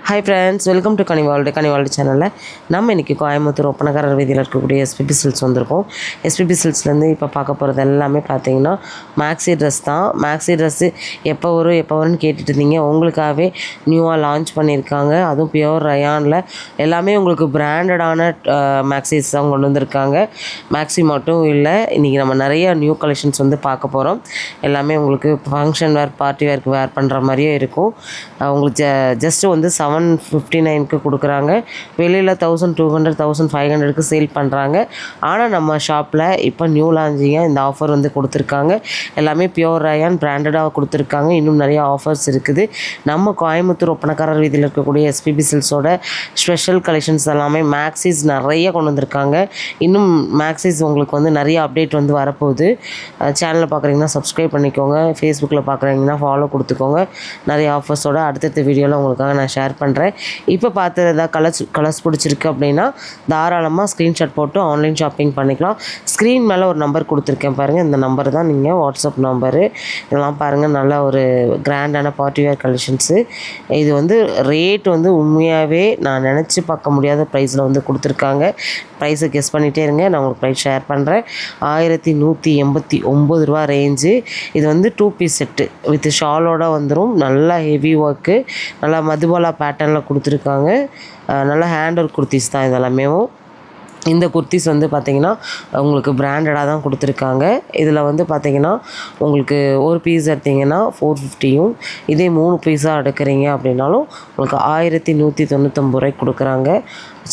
Hi friends, welcome to கனிவால்டு சேனலில் நம்ம இன்றைக்கி கோயம்புத்தூர் ஒப்பனக்காரர் வீதியில் இருக்கக்கூடிய எஸ்பிபி சில்க்ஸ் வந்திருக்கோம். எஸ்பிபி சில்க்ஸ்லேருந்து இப்போ பார்க்க போகிறது எல்லாமே பார்த்தீங்கன்னா மேக்ஸி ட்ரெஸ் தான். மேக்ஸி ட்ரெஸ்ஸு எப்போ வரும்னு கேட்டுட்டு இருந்தீங்க. உங்களுக்காகவே நியூவாக லான்ச் பண்ணியிருக்காங்க. அதுவும் பியோர் ரயானில் எல்லாமே உங்களுக்கு பிராண்டடான மேக்ஸிஸ் தான் கொண்டு வந்திருக்காங்க. மேக்ஸி மட்டும் இல்லை, இன்றைக்கி நம்ம நிறைய நியூ கலெக்ஷன்ஸ் வந்து பார்க்க போகிறோம். எல்லாமே உங்களுக்கு ஃபங்க்ஷன் வேர், பார்ட்டி வேர்க்கு வேர் பண்ணுற மாதிரியே இருக்கும். உங்களுக்கு ஜஸ்ட்டு வந்து 759க்கு கொடுக்குறாங்க. வெளியில் 1200 1500க்கு சேல் பண்ணுறாங்க. ஆனால் நம்ம ஷாப்பில் இப்போ நியூ லான்ச்சிங்காக இந்த ஆஃபர் வந்து கொடுத்துருக்காங்க. எல்லாமே பியோர் ரயான் பிராண்டடாக கொடுத்துருக்காங்க. இன்னும் நிறைய ஆஃபர்ஸ் இருக்குது. நம்ம கோயம்புத்தூர் ஒப்பனக்காரர் வீதியில் இருக்கக்கூடிய எஸ்பிபி சில்க்ஸோட ஸ்பெஷல் கலெக்ஷன்ஸ் எல்லாமே மேக்ஸிஸ் நிறைய கொண்டு வந்திருக்காங்க. இன்னும் மேக்ஸிஸ் உங்களுக்கு வந்து நிறைய அப்டேட் வந்து வரப்போகுது. சேனலில் பார்க்குறீங்கன்னா சப்ஸ்கிரைப் பண்ணிக்கோங்க. ஃபேஸ்புக்கில் பார்க்குறீங்கன்னா ஃபாலோ கொடுத்துக்கோங்க. நிறைய ஆஃபர்ஸோட அடுத்தடுத்த வீடியோவில் உங்களுக்காக நான் ஷேர் பண்ணுறேன். இப்போ பார்த்து ஏதாவது கலர்ஸ் பிடிச்சிருக்கு அப்படின்னா தாராளமாக ஸ்க்ரீன்ஷாட் போட்டு ஆன்லைன் ஷாப்பிங் பண்ணிக்கலாம். ஸ்க்ரீன் மேலே ஒரு நம்பர் கொடுத்துருக்கேன் பாருங்கள். இந்த நம்பர் தான் நீங்கள் வாட்ஸ்அப் நம்பரு. இதெல்லாம் பாருங்கள், நல்ல ஒரு கிராண்டான பார்ட்டி வேர் கலெக்ஷன்ஸு. இது வந்து ரேட் வந்து உண்மையாகவே நான் நினச்சி பார்க்க முடியாத ப்ரைஸில் வந்து கொடுத்துருக்காங்க. ப்ரைஸை கெஸ் பண்ணிகிட்டே இருங்க, நான் உங்களுக்கு ப்ரைஸ் ஷேர் பண்ணுறேன். 1189 ரூபா ரேஞ்சு. இது வந்து 2 பீஸ் செட்டு வித் ஷாலோடு வந்துடும். நல்லா ஹெவி ஒர்க்கு, நல்லா மதுபாலா பேட்டர்னில் கொடுத்துருக்காங்க. நல்லா ஹேண்ட் ஒர்க் குர்த்திஸ் தான் இதெல்லாமே. இந்த குர்த்திஸ் வந்து பார்த்திங்கன்னா உங்களுக்கு பிராண்டடாக தான் கொடுத்துருக்காங்க. இதில் வந்து பார்த்திங்கன்னா உங்களுக்கு ஒரு பீஸ் எடுத்திங்கன்னா 450யும், இதே 3 பீஸாக எடுக்கிறீங்க அப்படின்னாலும் உங்களுக்கு 1199 ரூபாய்க்கு கொடுக்குறாங்க.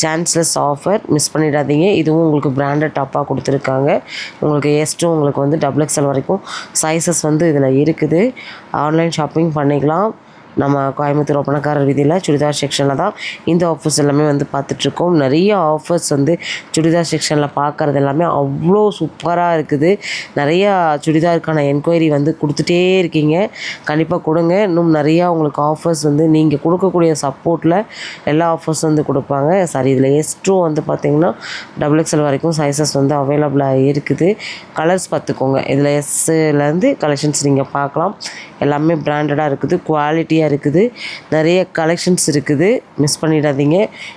சான்ஸ்லெஸ் ஆஃபர், மிஸ் பண்ணிடாதீங்க. இதுவும் உங்களுக்கு பிராண்டட் டாப்பாக கொடுத்துருக்காங்க. உங்களுக்கு எஸ்ட்டும் உங்களுக்கு வந்து XXL வரைக்கும் சைஸஸ் வந்து இதில் இருக்குது. ஆன்லைன் ஷாப்பிங் பண்ணிக்கலாம். நம்ம கோயம்புத்தூர் ஒப்பனக்காரர் வீதியில் சுடிதார் செக்ஷனில் தான் இந்த ஆஃபர்ஸ் எல்லாமே வந்து பார்த்துட்ருக்கோம். நிறைய ஆஃபர்ஸ் வந்து சுடிதார் செக்ஷனில் பார்க்குறது எல்லாமே அவ்வளோ சூப்பராக இருக்குது. நிறையா சுடிதாருக்கான என்கொயரி வந்து கொடுத்துட்டே இருக்கீங்க. கண்டிப்பாக கொடுங்க. இன்னும் நிறையா உங்களுக்கு ஆஃபர்ஸ் வந்து நீங்கள் கொடுக்கக்கூடிய சப்போர்ட்டில் எல்லா ஆஃபர்ஸ் வந்து கொடுப்பாங்க. சரி, இதில் எஸ்ட்டும் வந்து பார்த்திங்கன்னா XXL வரைக்கும் சைஸஸ் வந்து அவைலபிளாக இருக்குது. கலர்ஸ் பார்த்துக்கோங்க. இதில் எஸ்லேருந்து கலெக்ஷன்ஸ் நீங்கள் பார்க்கலாம். எல்லாமே பிராண்டடாக இருக்குது, குவாலிட்டியாக இருக்குது. நிறைய கலெக்ஷன்ஸ் இருக்குது. மிஸ் பண்ணிடாதீங்க.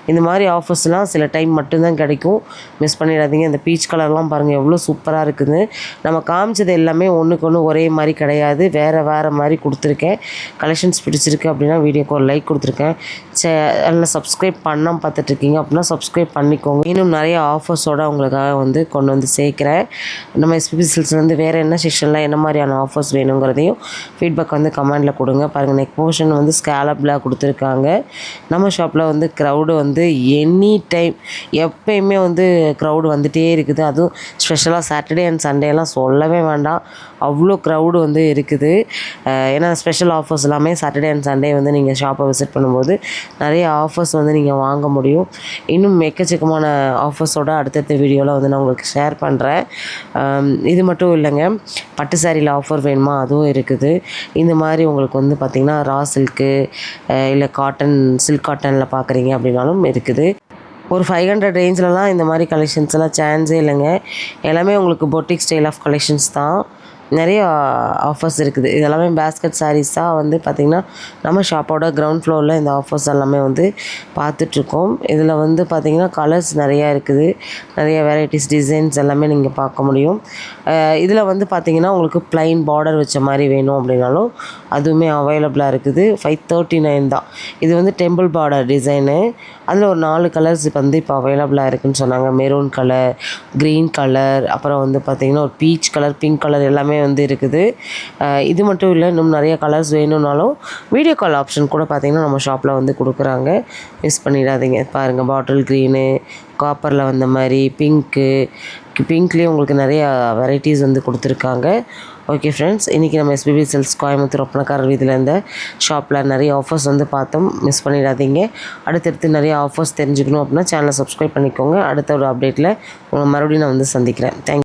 இந்த மாதிரி ஆஃபர்ஸ்லாம் சில டைம் மட்டும்தான் கிடைக்கும். மிஸ் பண்ணிடாதீங்க. இந்த பீச் கலர்லாம் பாருங்கள் எவ்வளோ சூப்பராக இருக்குது. நம்ம காமிச்சது எல்லாமே ஒன்றுக்கு ஒன்று ஒரே மாதிரி கிடையாது, வேறு மாதிரி கொடுத்துருக்கேன். கலெக்ஷன்ஸ் பிடிச்சிருக்கு அப்படின்னா வீடியோக்கு ஒரு லைக் கொடுத்துருக்கேன். சேனலில் சப்ஸ்கிரைப் பண்ணாமல் பார்த்துட்ருக்கீங்க அப்படின்னா சப்ஸ்கிரைப் பண்ணிக்கோங்க. இன்னும் நிறைய ஆஃபர்ஸோடு உங்களுக்காக வந்து கொண்டு வந்து சேர்க்குறேன். நம்ம எஸ்பிபி சில்க்ஸ்லேருந்து வேறு என்ன செக்ஷனில் என்ன மாதிரியான ஆஃபர்ஸ் வேணுங்கிறதையும் ஃபீட்பேக் வந்து கமெண்டில் கொடுங்க. பாருங்கள், நெக் போர்ஷன் வந்து ஸ்கேலப்பில் கொடுத்துருக்காங்க. நம்ம ஷாப்பில் வந்து க்ரௌடு வந்து எனி டைம் எப்பயுமே வந்து க்ரௌடு வந்துகிட்டே இருக்குது. அதுவும் ஸ்பெஷலாக சாட்டர்டே அண்ட் சண்டேலாம் சொல்லவே வேண்டாம், அவ்வளோ க்ரௌடு வந்து இருக்குது. ஏன்னா ஸ்பெஷல் ஆஃபர்ஸ் எல்லாமே சாட்டர்டே அண்ட் சண்டே வந்து நீங்கள் ஷாப்பை விசிட் பண்ணும்போது நிறைய ஆஃபர்ஸ் வந்து நீங்கள் வாங்க முடியும். இன்னும் எக்கச்சக்கமான ஆஃபர்ஸோடு அடுத்தடுத்த வீடியோவில் வந்து நான் உங்களுக்கு ஷேர் பண்ணுறேன். இது மட்டும் இல்லைங்க, பட்டு சாரியில் ஆஃபர் வேணுமா அதுவும் இருக்குது. இந்த மாதிரி உங்களுக்கு வந்து பார்த்திங்கன்னா ரா சில்க்கு இல்லை சில்க் காட்டனில் பார்க்குறீங்க அப்படின்னாலும் இருக்குது. ஒரு 500 ரேஞ்சிலலாம் இந்த மாதிரி கலெக்ஷன்ஸ் எல்லாம் சான்ஸே இல்லைங்க. எல்லாமே உங்களுக்கு பொட்டிக் ஸ்டைல் ஆஃப் கலெக்ஷன்ஸ் தான். நிறைய ஆஃபர்ஸ் இருக்குது. இதெல்லாமே பேஸ்கெட் சாரீஸ் தான் வந்து பார்த்திங்கன்னா நம்ம ஷாப்போட கிரவுண்ட் ஃப்ளோரில் இந்த ஆஃபர்ஸ் எல்லாமே வந்து பார்த்துட்ருக்கோம். இதில் வந்து பார்த்திங்கன்னா கலர்ஸ் நிறையா இருக்குது. நிறைய வெரைட்டிஸ் டிசைன்ஸ் எல்லாமே நீங்கள் பார்க்க முடியும். இதில் வந்து பார்த்திங்கன்னா உங்களுக்கு ப்ளைன் பார்டர் வச்ச மாதிரி வேணும் அப்படின்னாலும் அதுவுமே அவைலபிளாக இருக்குது. 539 தான். இது வந்து டெம்பிள் பார்டர் டிசைனு. அதில் ஒரு 4 கலர்ஸ் வந்து இப்போ அவைலபிளாக இருக்குதுன்னு சொன்னாங்க. மெரூன் கலர், க்ரீன் கலர், அப்புறம் வந்து பார்த்திங்கன்னா ஒரு பீச் கலர், பிங்க் கலர் எல்லாமே வந்து இருக்குது. இது மட்டும் இல்லை, இன்னும் நிறைய கலர்ஸ் வேணும்னாலும் வீடியோ கால் ஆப்ஷன் கூட பார்த்திங்கன்னா நம்ம ஷாப்பில் வந்து கொடுக்குறாங்க. மிஸ் பண்ணிடாதீங்க. பாருங்கள், பாட்டில் க்ரீனு, காப்பரில் வந்த மாதிரி பிங்க்லேயே உங்களுக்கு நிறைய வெரைட்டிஸ் வந்து கொடுத்துருக்காங்க. ஓகே ஃப்ரெண்ட்ஸ், இன்றைக்கி நம்ம எஸ்பிபி சில்க்ஸ் கோயம்புத்தூர் ஒப்பனக்காரர் வீதியில் இருந்த ஷாப்பில் நிறைய ஆஃபர்ஸ் வந்து பார்த்தோம். மிஸ் பண்ணிடாதீங்க. அடுத்தடுத்து நிறைய ஆஃபர்ஸ் தெரிஞ்சுக்கணும் அப்படின்னா சேனலை சப்ஸ்கிரைப் பண்ணிக்கோங்க. அடுத்த ஒரு அப்டேட்டில் உங்களை மறுபடியும் நான் வந்து சந்திக்கிறேன். தேங்க்யூ.